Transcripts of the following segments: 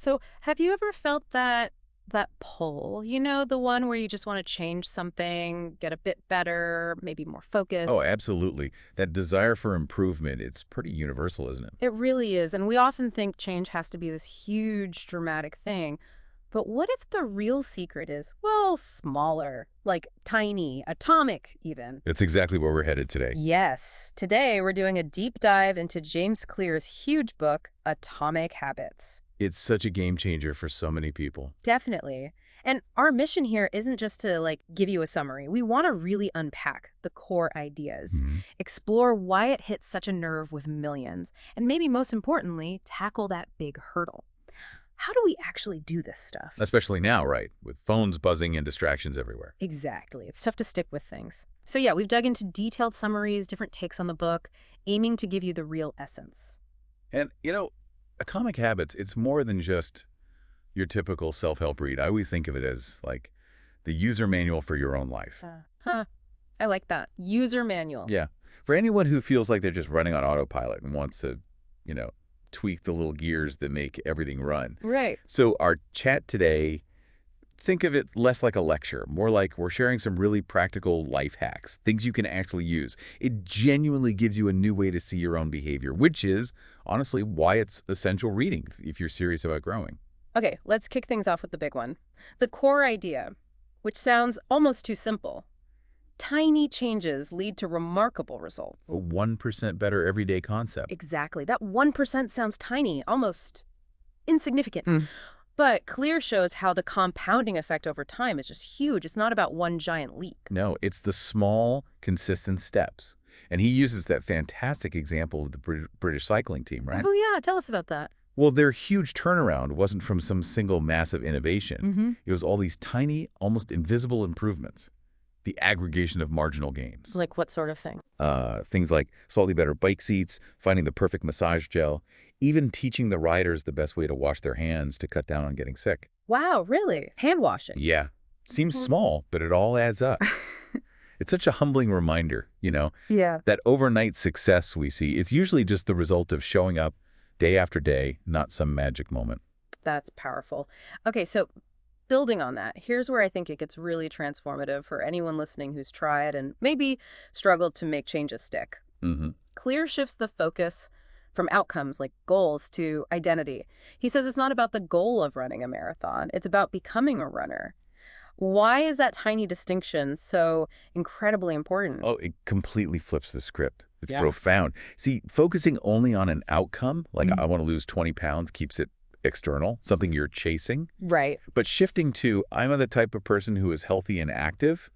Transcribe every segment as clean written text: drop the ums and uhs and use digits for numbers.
So, have you ever felt that pull? The one where you just want to change something, get a bit better, maybe more Oh, focused? absolutely. That desire for improvement, it's pretty universal, isn't it? It really is. And we often think change has to be this huge, dramatic thing. But what if the real secret is, well, smaller, like tiny, atomic, even? That's exactly where we're headed today. Yes. Today, we're doing a deep dive into James Clear's huge book, Atomic Habits. It's such a game changer for so many people. Definitely. And our mission here isn't just to give you a summary. We want to really unpack the core ideas, Mhm. explore why it hits such a nerve with millions, and maybe most importantly, tackle that big hurdle. How do we actually do this stuff? Especially now, right? With phones buzzing and distractions everywhere. Exactly. It's tough to stick with things. So yeah, we've dug into detailed summaries, different takes on the book, aiming to give you the real essence. And, Atomic Habits, it's more than just your typical self-help read. I always think of it as like the user manual for your own life. Huh. I like that. User manual. Yeah. For anyone who feels like they're just running on autopilot and wants to, you know, tweak the little gears that make everything run. Right. So our chat today, think of it less like a lecture, more like we're sharing some really practical life hacks, things you can actually use. It genuinely gives you a new way to see your own behavior, which is honestly why it's essential reading if you're serious about growing. Okay, let's kick things off with the big one. The core idea, which sounds almost too simple. Tiny changes lead to remarkable results. A 1% better everyday concept. Exactly. That 1% sounds tiny, almost insignificant. Mm. But Clear shows how the compounding effect over time is just huge. It's not about one giant leap. No, it's the small, consistent steps. And he uses that fantastic example of the British cycling team, right? Oh, yeah. Tell us about that. Well, their huge turnaround wasn't from some single massive innovation. Mm-hmm. It was all these tiny, almost invisible improvements, the aggregation of marginal gains. Like what sort of thing? Things like slightly better bike seats, finding the perfect massage gel, even teaching the riders the best way to wash their hands to cut down on getting sick. Wow, really? Hand washing. Yeah, seems small, but it all adds up. It's such a humbling reminder, Yeah. that overnight success we see, it's usually just the result of showing up day after day, not some magic moment. That's powerful. Okay, so building on that, here's where I think it gets really transformative for anyone listening who's tried and maybe struggled to make changes stick. Hmm. Clear shifts the focus from outcomes like goals to identity. He says it's not about the goal of running a marathon, it's about becoming a runner. Why is that tiny distinction so incredibly important? Oh, it completely flips the script. It's Yeah. profound. See, focusing only on an outcome, like Mhm. I want to lose 20 pounds, keeps it external, something you're chasing. Right. But shifting to, I'm the type of person who is healthy and active,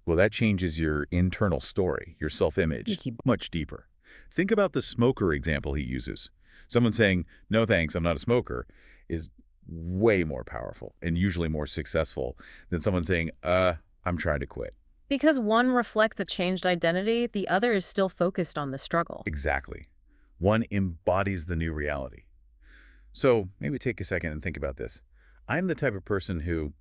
well, that changes your internal story, your self-image, much deeper. Think about the smoker example he uses. Someone saying, no thanks, I'm not a smoker, is way more powerful and usually more successful than someone saying, I'm trying to quit. Because one reflects a changed identity, the other is still focused on the struggle. Exactly. One embodies the new reality. So maybe take a second and think about this. I'm the type of person who,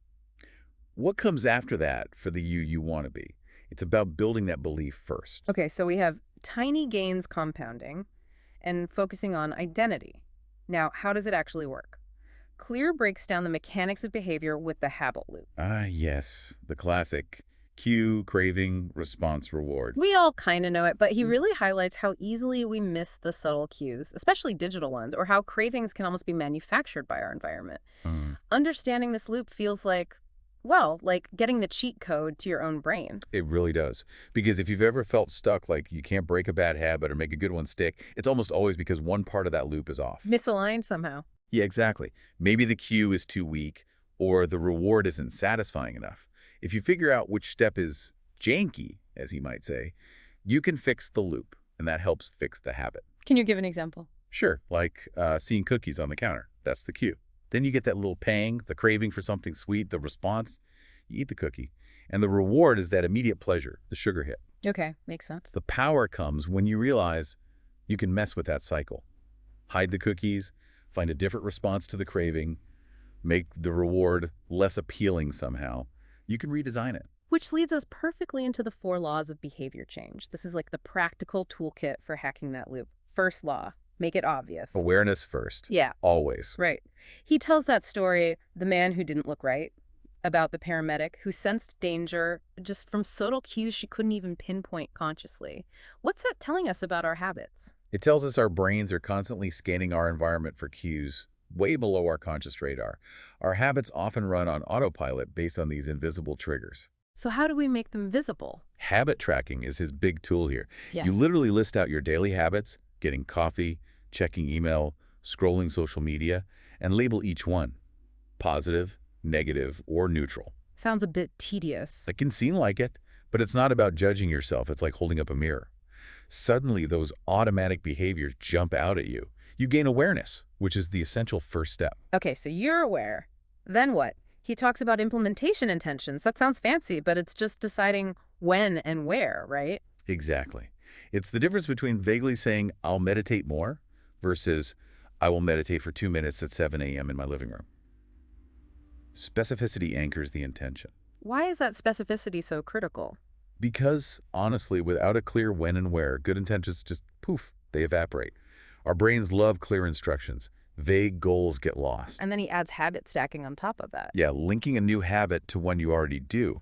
what comes after that for the you want to be? It's about building that belief first. Okay, so we have tiny gains compounding and focusing on identity. Now, how does it actually work? Clear breaks down the mechanics of behavior with the habit loop. Ah, yes, the classic cue, craving, response, reward. We all kind of know it, but he Mm. really highlights how easily we miss the subtle cues, especially digital ones, or how cravings can almost be manufactured by our environment. Uh, Understanding this loop feels like, well, like getting the cheat code to your own brain. it really does. Because if you've ever felt stuck, like you can't break a bad habit or make a good one stick, it's almost always because one part of that loop is off. Misaligned somehow. Yeah, exactly. Maybe the cue is too weak or the reward isn't satisfying enough. If you figure out which step is janky, as he might say, you can fix the loop, and that helps fix the habit. Can you give an example? Sure, like seeing cookies on the counter. That's the cue. Then you get that little pang, the craving for something sweet, the response. You eat the cookie. And the reward is that immediate pleasure, the sugar hit. Okay, makes sense. The power comes when you realize you can mess with that cycle. Hide the cookies, find a different response to the craving, make the reward less appealing somehow. You can redesign it. Which leads us perfectly into the 4 laws of behavior change. This is like the practical toolkit for hacking that loop. First law, Make it obvious. Awareness first. Yeah. Always. Right. He tells that story, the man who didn't look right, about the paramedic who sensed danger just from subtle cues she couldn't even pinpoint consciously. What's that telling us about our habits? It tells us our brains are constantly scanning our environment for cues way below our conscious radar. Our habits often run on autopilot based on these invisible triggers. So how do we make them visible? Habit tracking is his big tool here. Yeah. You literally list out your daily habits, getting coffee, checking email, scrolling social media, and label each one. Positive, negative, or neutral. Sounds a bit tedious. It can seem like it, but it's not about judging yourself. It's like holding up a mirror. Suddenly, those automatic behaviors jump out at you. You gain awareness, which is the essential first step. Okay, so you're aware. Then what? He talks about implementation intentions. That sounds fancy, but it's just deciding when and where, right? Exactly. It's the difference between vaguely saying, I'll meditate more, versus, I will meditate for 2 minutes at 7 a.m. in my living room. Specificity anchors the intention. Why is that specificity so critical? Because, honestly, without a clear when and where, good intentions just, poof, they evaporate. Our brains love clear instructions. Vague goals get lost. And then he adds habit stacking on top of that. Yeah, linking a new habit to one you already do.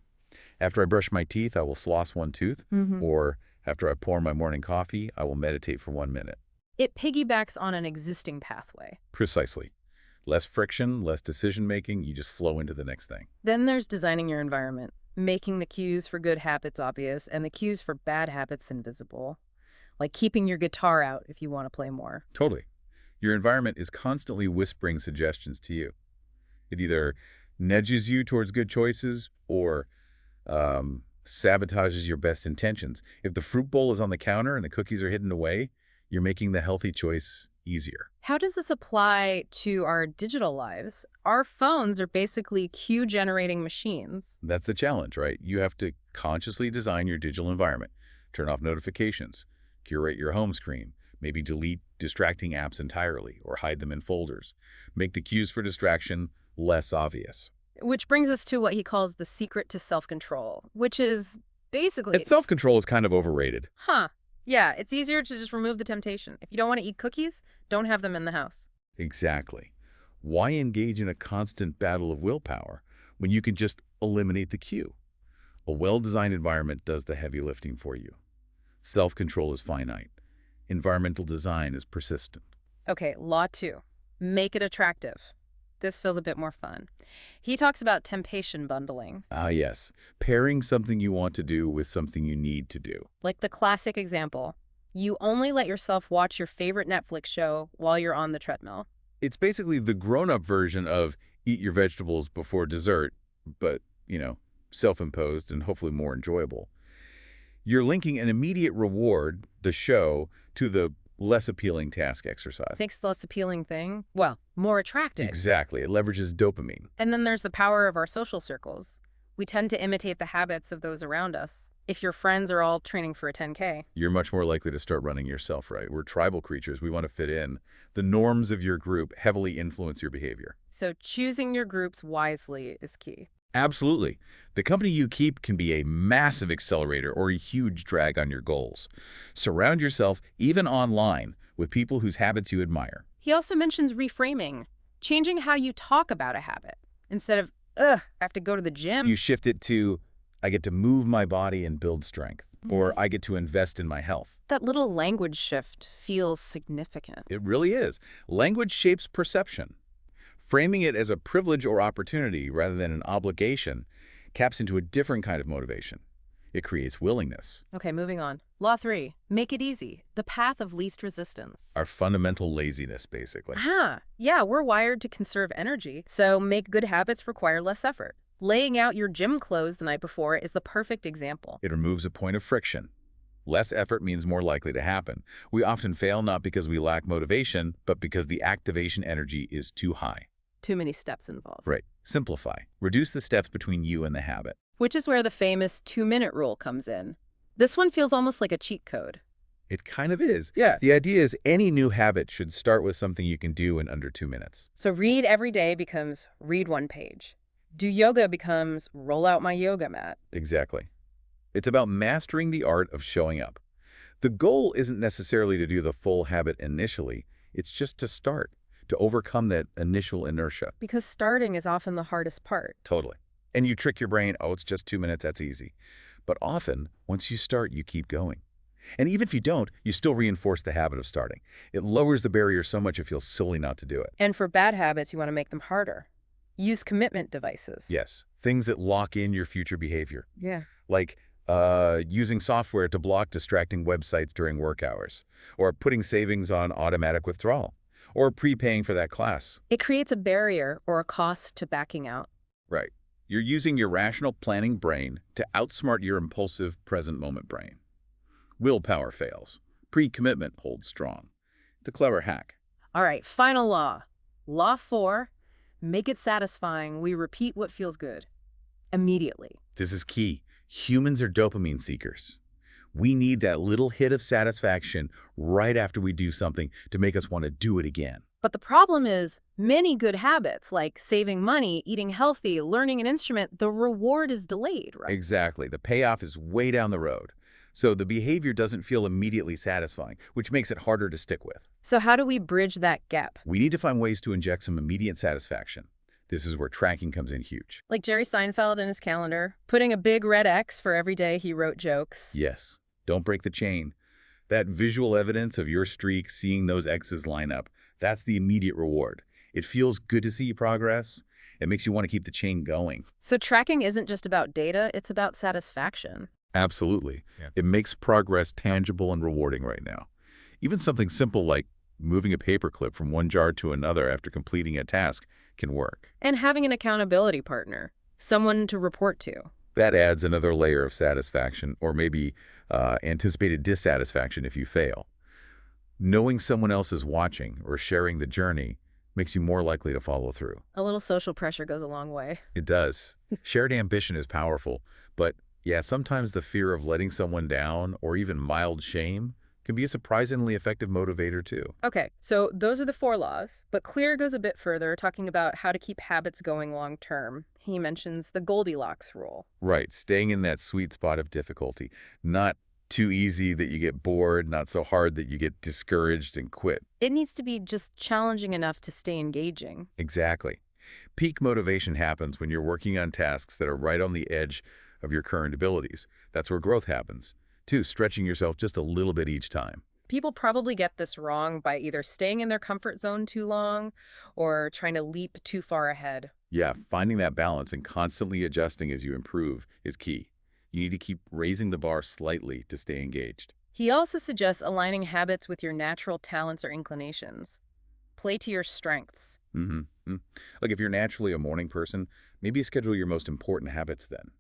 After I brush my teeth, I will floss one tooth. Or after I pour my morning coffee, I will meditate for 1 minute. It piggybacks on an existing pathway. Precisely. Less friction, less decision-making, you just flow into the next thing. Then there's designing your environment, making the cues for good habits obvious and the cues for bad habits invisible. Like keeping your guitar out if you want to play more. Totally. Your environment is constantly whispering suggestions to you. It either nudges you towards good choices or sabotages your best intentions. If the fruit bowl is on the counter and the cookies are hidden away, you're making the healthy choice easier. How does this apply to our digital lives? Our phones are basically cue-generating machines. That's the challenge, right? You have to consciously design your digital environment. Turn off notifications, curate your home screen, maybe delete distracting apps entirely or hide them in folders. Make the cues for distraction less obvious. Which brings us to what he calls the secret to self-control, which is basically... Self-control is kind of overrated. Huh. Yeah, it's easier to just remove the temptation. If you don't want to eat cookies, don't have them in the house. Exactly. Why engage in a constant battle of willpower when you can just eliminate the cue? A well-designed environment does the heavy lifting for you. Self-control is finite. Environmental design is persistent. Okay, law 2. Make it attractive. This feels a bit more fun. He talks about temptation bundling. Ah, yes. Pairing something you want to do with something you need to do. Like the classic example. You only let yourself watch your favorite Netflix show while you're on the treadmill. It's basically the grown-up version of eat your vegetables before dessert, but, self-imposed and hopefully more enjoyable. You're linking an immediate reward, the show, to the less appealing task exercise. Makes the less appealing thing, well, more attractive. Exactly. It leverages dopamine. And then there's the power of our social circles. We tend to imitate the habits of those around us. If your friends are all training for a 10K. You're much more likely to start running yourself, right? We're tribal creatures. We want to fit in. The norms of your group heavily influence your behavior. So choosing your groups wisely is key. Absolutely. The company you keep can be a massive accelerator or a huge drag on your goals. Surround yourself, even online, with people whose habits you admire. He also mentions reframing, changing how you talk about a habit. Instead of, I have to go to the gym. You shift it to, I get to move my body and build strength, or I get to invest in my health. That little language shift feels significant. It really is. Language shapes perception. Framing it as a privilege or opportunity rather than an obligation taps into a different kind of motivation. It creates willingness. Okay, moving on. Law 3, make it easy. The path of least resistance. Our fundamental laziness, basically. Yeah, we're wired to conserve energy, so make good habits require less effort. Laying out your gym clothes the night before is the perfect example. It removes a point of friction. Less effort means more likely to happen. We often fail not because we lack motivation, but because the activation energy is too high. Too many steps involved. Right. Simplify. Reduce the steps between you and the habit. Which is where the famous 2-minute rule comes in. This one feels almost like a cheat code. It kind of is. Yeah. The idea is any new habit should start with something you can do in under 2 minutes. So read every day becomes read 1 page. Do yoga becomes roll out my yoga mat. Exactly. It's about mastering the art of showing up. The goal isn't necessarily to do the full habit initially. It's just to start, to overcome that initial inertia. Because starting is often the hardest part. Totally. And you trick your brain, oh, it's just 2 minutes, that's easy. But often, once you start, you keep going. And even if you don't, you still reinforce the habit of starting. It lowers the barrier so much it feels silly not to do it. And for bad habits, you want to make them harder. Use commitment devices. Yes, things that lock in your future behavior. Yeah. Like using software to block distracting websites during work hours, or putting savings on automatic withdrawal, or prepaying for that class. It creates a barrier or a cost to backing out. Right. You're using your rational planning brain to outsmart your impulsive present moment brain. Willpower fails. Pre-commitment holds strong. It's a clever hack. All right, final law. Law 4, make it satisfying. We repeat what feels good. Immediately. This is key. Humans are dopamine seekers. We need that little hit of satisfaction right after we do something to make us want to do it again. But the problem is, many good habits, like saving money, eating healthy, learning an instrument, the reward is delayed, right? Exactly. The payoff is way down the road. So the behavior doesn't feel immediately satisfying, which makes it harder to stick with. So how do we bridge that gap? We need to find ways to inject some immediate satisfaction. This is where tracking comes in huge. Like Jerry Seinfeld in his calendar, putting a big red X for every day he wrote jokes. Yes. Don't break the chain. That visual evidence of your streak, seeing those X's line up, that's the immediate reward. It feels good to see progress. It makes you want to keep the chain going. So tracking isn't just about data, it's about satisfaction. Absolutely. Yeah. It makes progress tangible and rewarding right now. Even something simple like moving a paperclip from one jar to another after completing a task can work. And having an accountability partner, someone to report to. That adds another layer of satisfaction, or maybe anticipated dissatisfaction if you fail. Knowing someone else is watching or sharing the journey makes you more likely to follow through. A little social pressure goes a long way. It does. Shared ambition is powerful, but yeah, sometimes the fear of letting someone down or even mild shame can be a surprisingly effective motivator too. Okay, so those are the 4 laws, but Clear goes a bit further, talking about how to keep habits going long term. He mentions the Goldilocks rule. Right, staying in that sweet spot of difficulty. Not too easy that you get bored, not so hard that you get discouraged and quit. It needs to be just challenging enough to stay engaging. Exactly. Peak motivation happens when you're working on tasks that are right on the edge of your current abilities. That's where growth happens. 2, stretching yourself just a little bit each time. People probably get this wrong by either staying in their comfort zone too long or trying to leap too far ahead. Yeah, finding that balance and constantly adjusting as you improve is key. You need to keep raising the bar slightly to stay engaged. He also suggests aligning habits with your natural talents or inclinations. Play to your strengths. Like if you're naturally a morning person, maybe schedule your most important habits then.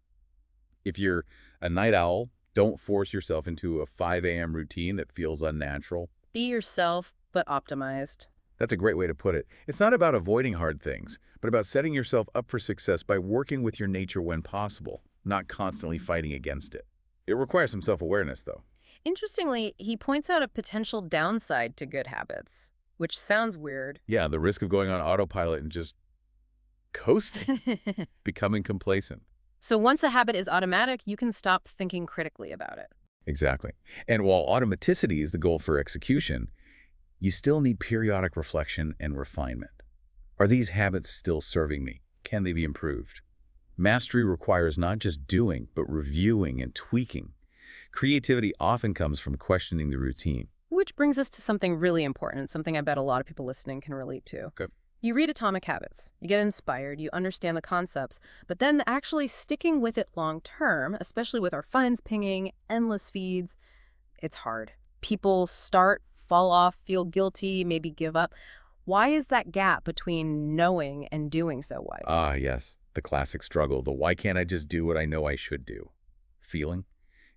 If you're a night owl, don't force yourself into a 5 a.m. routine that feels unnatural. Be yourself, but optimized. That's a great way to put it. It's not about avoiding hard things, but about setting yourself up for success by working with your nature when possible, not constantly fighting against it. It requires some self-awareness, though. Interestingly, he points out a potential downside to good habits, which sounds weird. Yeah, the risk of going on autopilot and just coasting, becoming complacent. So once a habit is automatic, you can stop thinking critically about it. Exactly. And while automaticity is the goal for execution, you still need periodic reflection and refinement. Are these habits still serving me? Can they be improved? Mastery requires not just doing, but reviewing and tweaking. Creativity often comes from questioning the routine. Which brings us to something really important, something I bet a lot of people listening can relate to. Okay. You read Atomic Habits, you get inspired, you understand the concepts, but then actually sticking with it long term, especially with our phones pinging, endless feeds, it's hard. People start, fall off, feel guilty, maybe give up. Why is that gap between knowing and doing so wide? Ah, yes. The classic struggle, the why can't I just do what I know I should do? Feeling?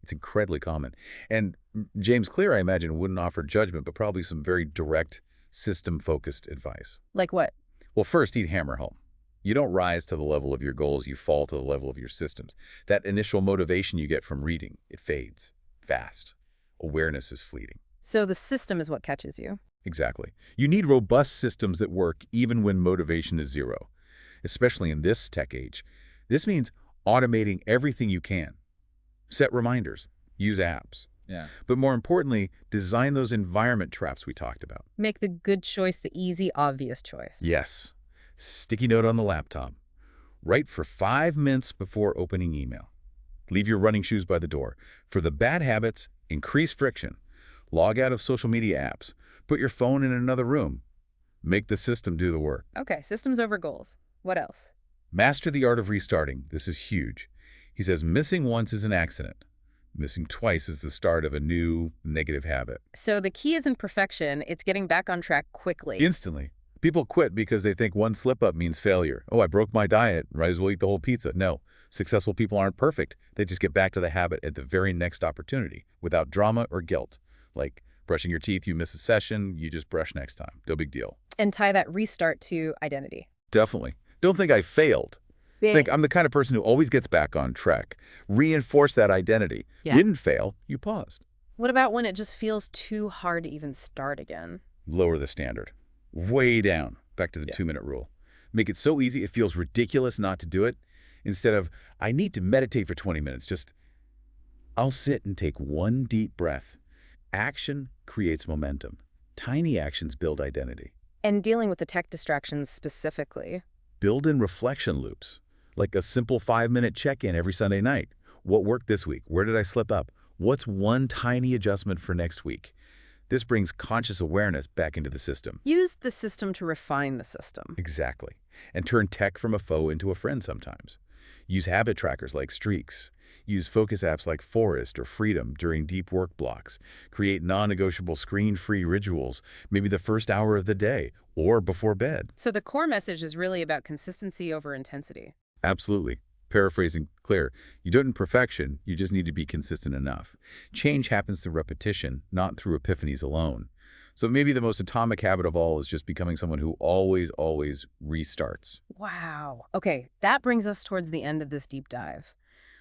It's incredibly common. And James Clear, I imagine, wouldn't offer judgment, but probably some very direct, system-focused advice. Like what? Well, first, he'd hammer home. You don't rise to the level of your goals, you fall to the level of your systems. That initial motivation you get from reading, it fades fast. Awareness is fleeting. So the system is what catches you. Exactly. You need robust systems that work even when motivation is zero, especially in this tech age. This means automating everything you can. Set reminders, use apps, Yeah. But more importantly, design those environment traps we talked about. Make the good choice the easy, obvious choice. Yes. Sticky note on the laptop. Write for 5 minutes before opening email. Leave your running shoes by the door. For the bad habits, increase friction. Log out of social media apps. Put your phone in another room. Make the system do the work. Okay, systems over goals. What else? Master the art of restarting. This is huge. He says missing once is an accident. Missing twice is the start of a new negative habit. So the key isn't perfection, it's getting back on track quickly. Instantly. People quit because they think one slip-up means failure. Oh, I broke my diet. Might as well eat the whole pizza. No. Successful people aren't perfect. They just get back to the habit at the very next opportunity without drama or guilt. Like brushing your teeth, you miss a session, you just brush next time. No big deal. And tie that restart to identity. Definitely. Don't think I failed. Think I'm the kind of person who always gets back on track. Reinforce that identity. Yeah. You didn't fail, you paused. What about when it just feels too hard to even start again? Lower the standard. Way down. Back to the 2-minute rule. Make it so easy it feels ridiculous not to do it. Instead of, I need to meditate for 20 minutes, just, I'll sit and take one deep breath. Action creates momentum. Tiny actions build identity. And dealing with the tech distractions specifically. Build in reflection loops, like a simple 5-minute check-in every Sunday night. What worked this week? Where did I slip up? What's one tiny adjustment for next week? This brings conscious awareness back into the system. Use the system to refine the system. Exactly. And turn tech from a foe into a friend sometimes. Use habit trackers like Streaks. Use focus apps like Forest or Freedom during deep work blocks. Create non-negotiable screen-free rituals, maybe the first hour of the day or before bed. So the core message is really about consistency over intensity. Absolutely. Paraphrasing Claire, you don't need perfection, you just need to be consistent enough. Change happens through repetition, not through epiphanies alone. So maybe the most atomic habit of all is just becoming someone who always restarts. Wow. Okay, that brings us towards the end of this deep dive.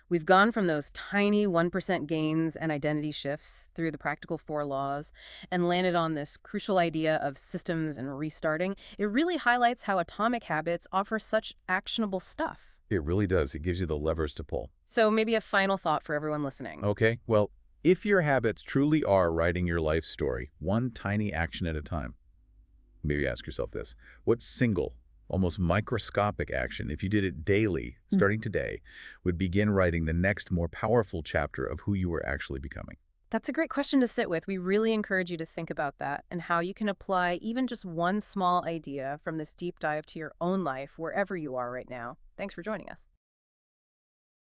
We've gone from those tiny 1% gains and identity shifts through the practical 4 laws and landed on this crucial idea of systems and restarting. It really highlights how atomic habits offer such actionable stuff. It really does. It gives you the levers to pull. So maybe a final thought for everyone listening. Okay, well, if your habits truly are writing your life story, one tiny action at a time, maybe ask yourself this. What single, almost microscopic action, if you did it daily, starting today, would begin writing the next more powerful chapter of who you are actually becoming? That's a great question to sit with. We really encourage you to think about that and how you can apply even just one small idea from this deep dive to your own life wherever you are right now. Thanks for joining us.